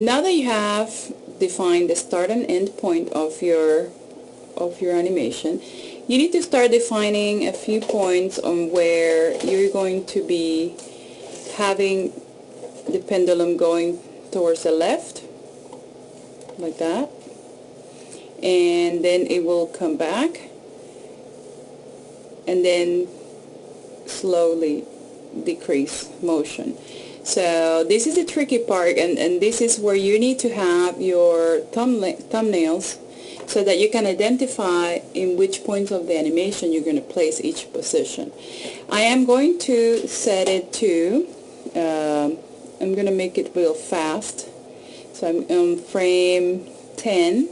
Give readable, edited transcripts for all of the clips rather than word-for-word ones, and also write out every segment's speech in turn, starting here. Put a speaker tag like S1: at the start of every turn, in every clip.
S1: Now that you have defined the start and end point of your animation, you need to start defining a few points on where you're going to be having the pendulum going towards the left, like that, and then it will come back and then slowly decrease motion. So this is the tricky part, and this is where you need to have your thumbnails so that you can identify in which points of the animation you're going to place each position. I am going to set it to, I'm going to make it real fast. So I'm on frame 10,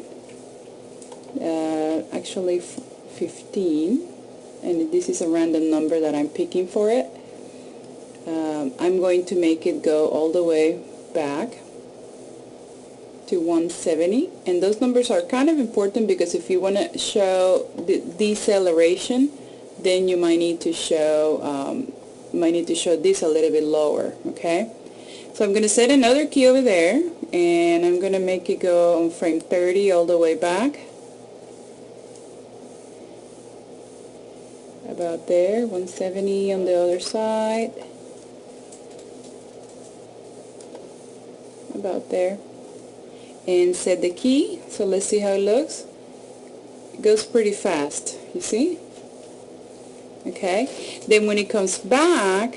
S1: actually 15, and this is a random number that I'm picking for it. I'm going to make it go all the way back to 170, and those numbers are kind of important because if you want to show the deceleration, then you might need to show this a little bit lower. Okay, so I'm going to set another key over there, and I'm going to make it go on frame 30 all the way back, about there, 170 on the other side, about there, and set the key. So let's see how it looks. It goes pretty fast, you see? Okay, then when it comes back,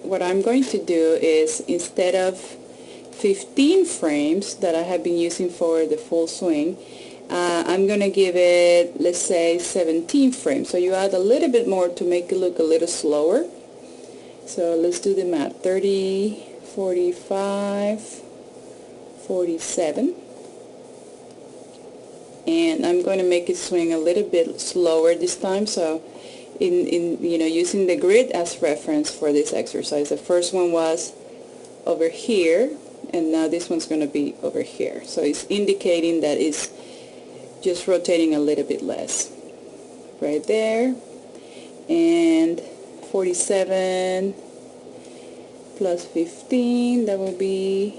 S1: what I'm going to do is, instead of 15 frames that I have been using for the full swing, I'm going to give it, let's say, 17 frames. So you add a little bit more to make it look a little slower. So let's do the math. 30, 45, 47. And I'm going to make it swing a little bit slower this time. So using the grid as reference for this exercise. The first one was over here, and now this one's going to be over here. So it's indicating that it's just rotating a little bit less. Right there. And 47 plus 15, that will be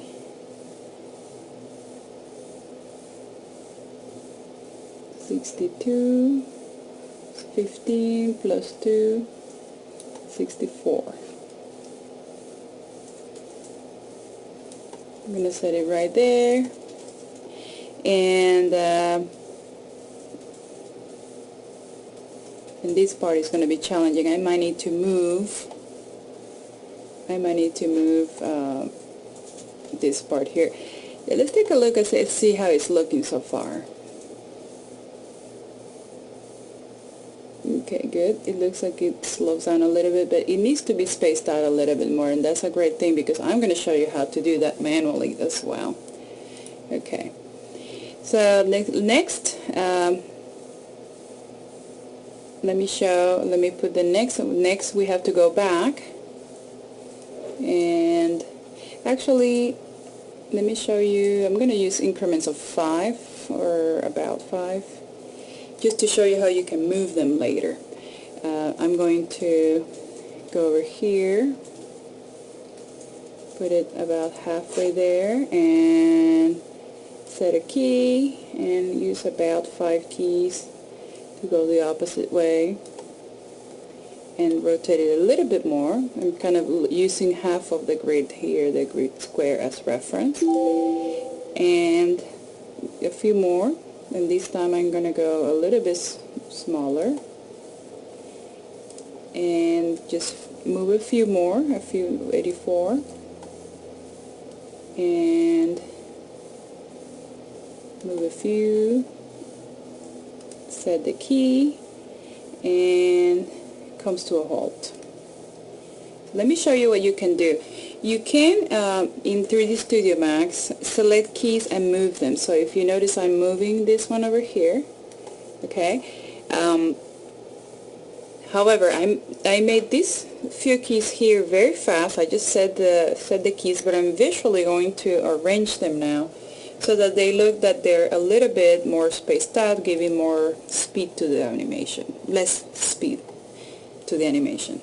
S1: 62. 15 plus 2, 64. I'm going to set it right there, and this part is going to be challenging. I might need to move this part here. Yeah, let's take a look and see how it's looking so far. Okay, good. It looks like it slows down a little bit, but it needs to be spaced out a little bit more, and that's a great thing because I'm going to show you how to do that manually as well. Okay, so next let me put the next we have to go back, and actually let me show you. I'm going to use increments of 5 or about 5, just to show you how you can move them later. I'm going to go over here, put it about halfway there, and set a key, and use about 5 keys to go the opposite way, and rotate it a little bit more. I'm kind of using half of the grid here, the grid square, as reference, and a few more. And this time I'm going to go a little bit smaller and just move a few more, 84, and move a few, set the key, and comes to a halt. Let me show you what you can do. You can, in 3D Studio Max, select keys and move them. So if you notice, I'm moving this one over here. Okay. However, I made these few keys here very fast. I just set the keys, but I'm visually going to arrange them now so that they look that they're a little bit more spaced out, giving more speed to the animation, less speed to the animation.